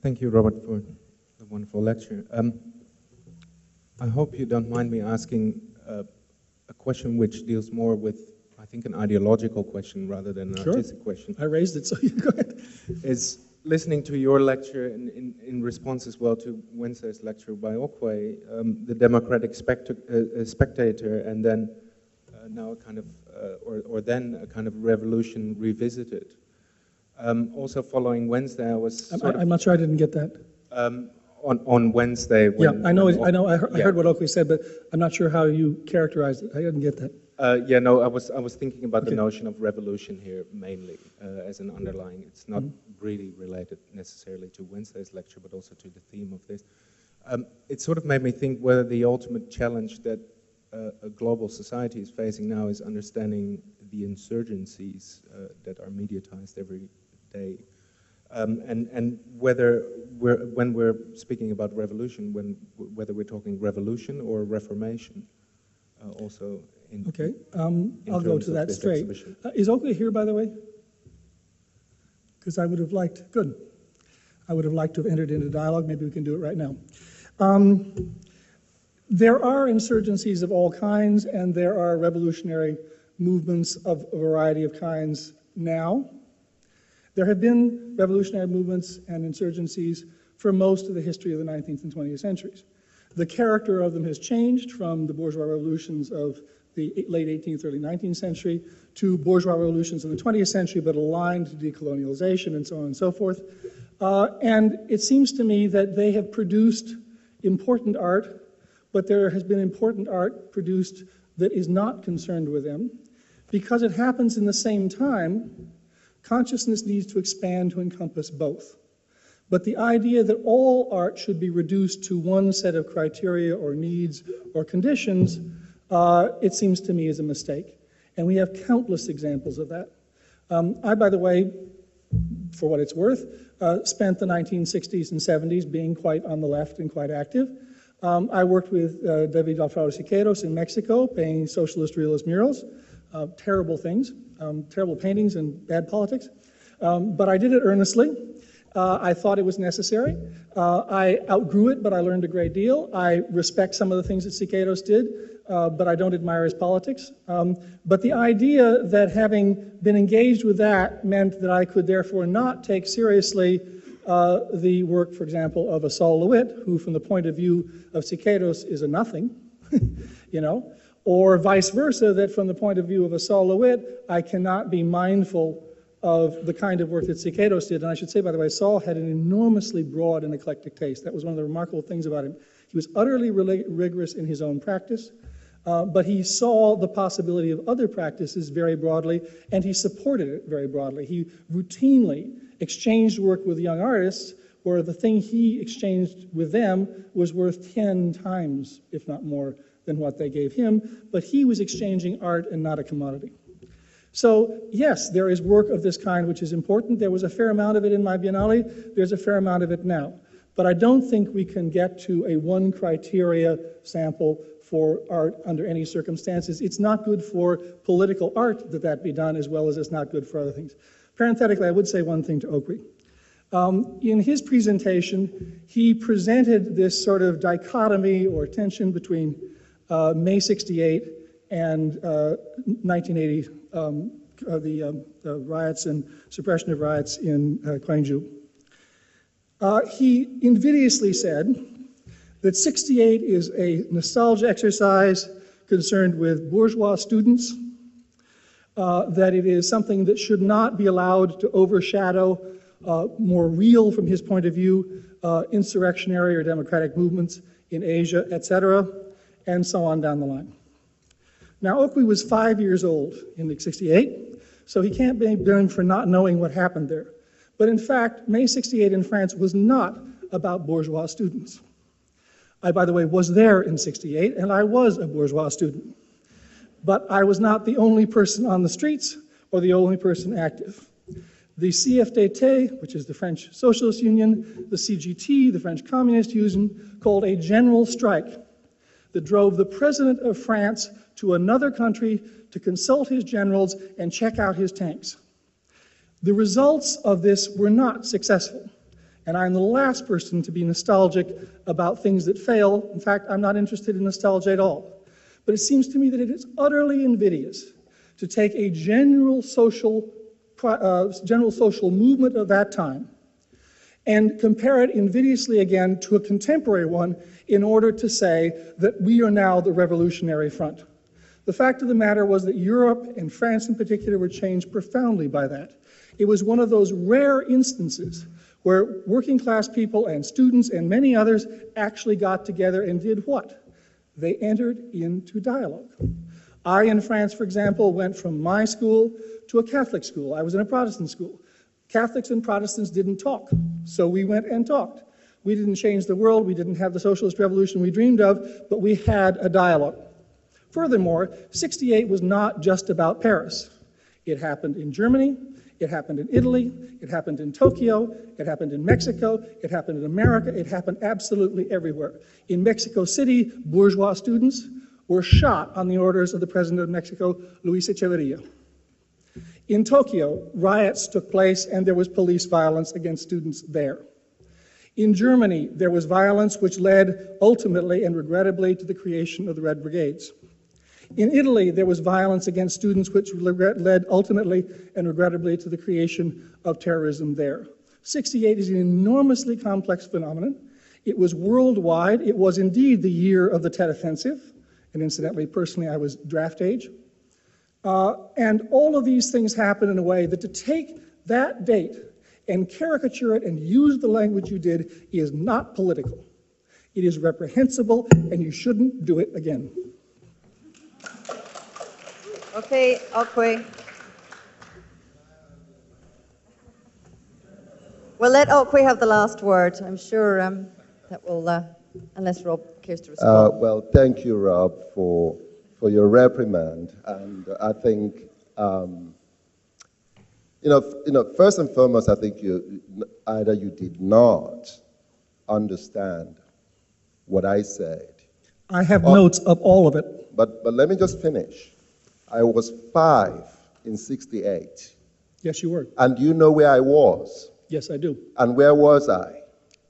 Thank you, Robert, for the wonderful lecture. I hope you don't mind me asking a question which deals more with, I think, an ideological question rather than an artistic question. I raised it, so you go ahead. Is listening to your lecture in response as well to Wednesday's lecture by Okwe, the democratic spectator, and then now a kind of, or then a kind of revolution revisited. Also following Wednesday, I was I'm not sure I didn't get that. On Wednesday. When, yeah, I heard what Oakley said, but I'm not sure how you characterized it. I didn't get that. Yeah, no, I was thinking about the notion of revolution here mainly as an underlying. It's not really related necessarily to Wednesday's lecture, but also to the theme of this. It sort of made me think whether the ultimate challenge that a global society is facing now is understanding the insurgencies that are mediatized every day. And whether when we're speaking about revolution, whether we're talking revolution or reformation, also. Okay, I'll go to that straight. Is Oakley here, by the way? Because I would have liked, good. I would have liked to have entered into dialogue. Maybe we can do it right now. There are insurgencies of all kinds, and there are revolutionary movements of a variety of kinds now. There have been revolutionary movements and insurgencies for most of the history of the 19th and 20th centuries. The character of them has changed from the bourgeois revolutions of the late 18th, early 19th century to bourgeois revolutions in the 20th century, but aligned to decolonialization and so on and so forth. And it seems to me that they have produced important art, but there has been important art produced that is not concerned with them. Because it happens in the same time, consciousness needs to expand to encompass both. But the idea that all art should be reduced to one set of criteria or needs or conditions, it seems to me is a mistake. And we have countless examples of that. I, by the way, for what it's worth, spent the 1960s and 70s being quite on the left and quite active. I worked with David Alfredo Siqueiros in Mexico, painting socialist realist murals. Terrible things, terrible paintings and bad politics. But I did it earnestly. I thought it was necessary. I outgrew it, but I learned a great deal. I respect some of the things that Siqueiros did, but I don't admire his politics. But the idea that having been engaged with that meant that I could therefore not take seriously the work, for example, of a Saul LeWitt, who from the point of view of Siqueiros is a nothing, you know, or vice versa, that from the point of view of a Saul LeWitt, I cannot be mindful of the kind of work that Siqueiros did. And I should say, by the way, Saul had an enormously broad and eclectic taste. That was one of the remarkable things about him. He was utterly rigorous in his own practice, but he saw the possibility of other practices very broadly, and he supported it very broadly. He routinely exchanged work with young artists where the thing he exchanged with them was worth 10 times, if not more, than what they gave him, but he was exchanging art and not a commodity. So yes, there is work of this kind which is important. There was a fair amount of it in my Biennale. There's a fair amount of it now. But I don't think we can get to a one criteria sample for art under any circumstances. It's not good for political art that that be done, as well as it's not good for other things. Parenthetically, I would say one thing to Oakley. In his presentation, he presented this sort of dichotomy or tension between May 68 and 1980, the riots and suppression of riots in Gwangju. He invidiously said that 68 is a nostalgia exercise concerned with bourgeois students, that it is something that should not be allowed to overshadow more real, from his point of view, insurrectionary or democratic movements in Asia, etc., and so on down the line. Now, Oakley was 5 years old in '68, so he can't be blamed for not knowing what happened there. But in fact, May 68 in France was not about bourgeois students. I, by the way, was there in '68, and I was a bourgeois student. But I was not the only person on the streets or the only person active. The CFDT, which is the French Socialist Union, the CGT, the French Communist Union, called a general strike that drove the president of France to another country to consult his generals and check out his tanks. The results of this were not successful. And I'm the last person to be nostalgic about things that fail. In fact, I'm not interested in nostalgia at all. But it seems to me that it is utterly invidious to take a general social movement of that time and compare it invidiously again to a contemporary one in order to say that we are now the revolutionary front. The fact of the matter was that Europe, and France in particular, were changed profoundly by that. It was one of those rare instances where working class people and students and many others actually got together and did what? They entered into dialogue. I, in France, for example, went from my school to a Catholic school. I was in a Protestant school. Catholics and Protestants didn't talk, so we went and talked. We didn't change the world, we didn't have the socialist revolution we dreamed of, but we had a dialogue. Furthermore, '68 was not just about Paris. It happened in Germany, it happened in Italy, it happened in Tokyo, it happened in Mexico, it happened in America, it happened absolutely everywhere. In Mexico City, bourgeois students were shot on the orders of the president of Mexico, Luis Echeverria. In Tokyo, riots took place and there was police violence against students there. In Germany, there was violence which led ultimately and regrettably to the creation of the Red Brigades. In Italy, there was violence against students which led ultimately and regrettably to the creation of terrorism there. '68 is an enormously complex phenomenon. It was worldwide. It was indeed the year of the Tet Offensive. And incidentally, personally, I was draft age. And all of these things happen in a way that to take that date and caricature it and use the language you did is not political. It is reprehensible, and you shouldn't do it again. Okay, Okwe. We'll let Okwe have the last word. I'm sure that will, unless Rob cares to respond. Well, thank you, Rob, for your reprimand. And I think, first and foremost, I think either you did not understand what I said. I have notes of all of it. But let me just finish. I was 5 in '68. Yes, you were. And do you know where I was? Yes, I do. And where was I?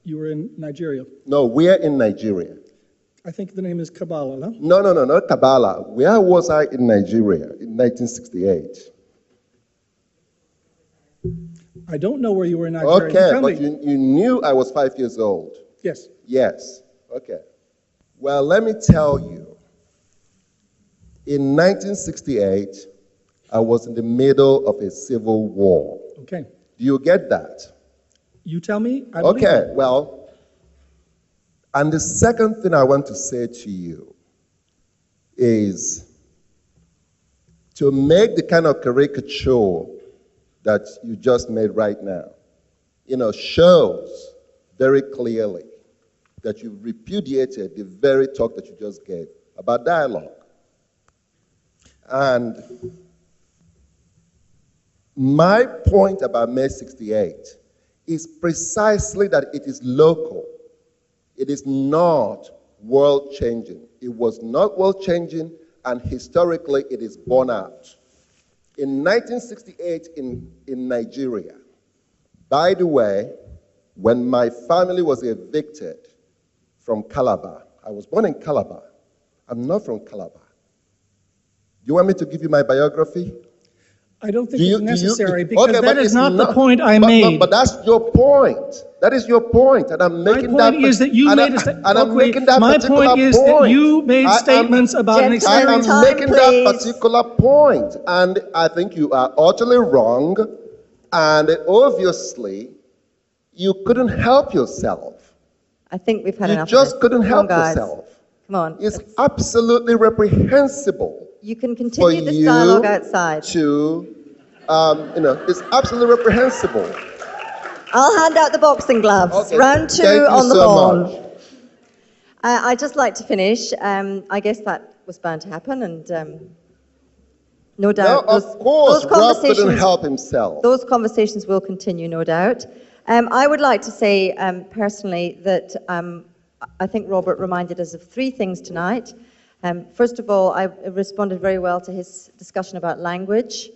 You were in Nigeria. No, where in Nigeria? I think the name is Kabbalah, no? No, not Kabbalah. Where was I in Nigeria in 1968? I don't know where you were in Nigeria. Okay, but you knew I was 5 years old. Yes. Yes, okay. Well, let me tell you, in 1968, I was in the middle of a civil war. Okay. Do you get that? You tell me. I believe Okay, you. well, and the second thing I want to say to you is to make the kind of caricature that you just made right now, shows very clearly that you repudiated the very talk that you just gave about dialogue. And my point about May '68 is precisely that it is local. It is not world-changing. It was not world-changing, and historically it is borne out. In 1968 in Nigeria, by the way, when my family was evicted from Calabar, I was born in Calabar. I'm not from Calabar. Do you want me to give you my biography? I don't think it's necessary because okay, that is not the point I made. But that's your point. That is your point, and I'm making that. My point is that you made a statement. I'm making that my particular point is that you made statements about an experience. I am making that particular point, and I think you are utterly wrong, and obviously you couldn't help yourself. I think we've had enough. You just couldn't help yourself. Come on. It's absolutely reprehensible. You can continue this dialogue outside. It's absolutely reprehensible. I'll hand out the boxing gloves. Okay. Round 2 on the lawn. I'd just like to finish. I guess that was bound to happen, and no doubt. No, of course, Rob couldn't help himself. Those conversations will continue, no doubt. I would like to say personally that I think Robert reminded us of 3 things tonight. First of all, I responded very well to his discussion about language.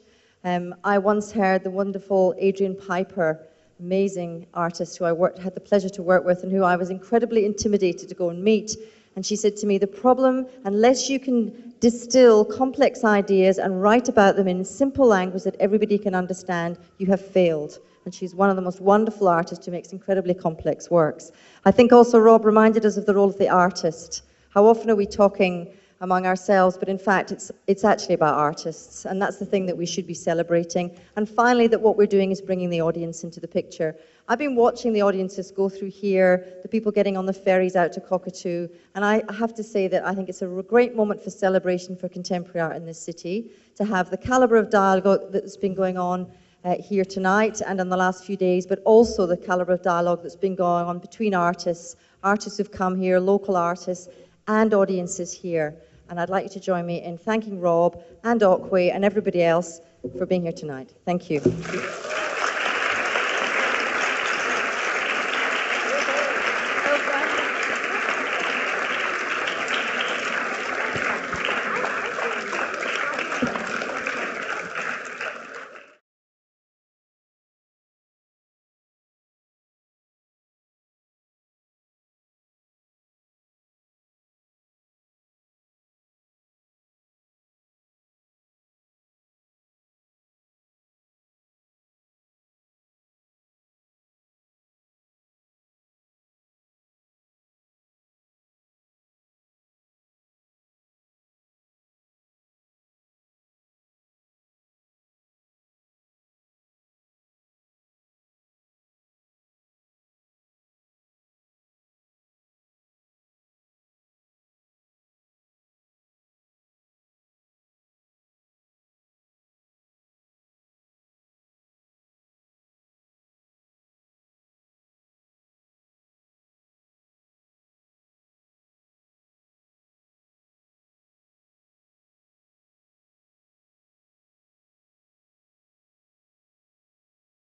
I once heard the wonderful Adrian Piper amazing artist who I had the pleasure to work with and who I was incredibly intimidated to go and meet. And she said to me, the problem, unless you can distill complex ideas and write about them in simple language that everybody can understand, you have failed. And she's one of the most wonderful artists who makes incredibly complex works. I think also Rob reminded us of the role of the artist. How often are we talking among ourselves, but in fact it's actually about artists, and that's the thing that we should be celebrating. And finally, that what we're doing is bringing the audience into the picture. I've been watching the audiences go through here, the people getting on the ferries out to Cockatoo, and I have to say that I think it's a great moment for celebration for contemporary art in this city, to have the calibre of dialogue that's been going on here tonight and in the last few days, but also the calibre of dialogue that's been going on between artists who've come here, local artists, and audiences here. And I'd like you to join me in thanking Rob and Otway and everybody else for being here tonight. Thank you.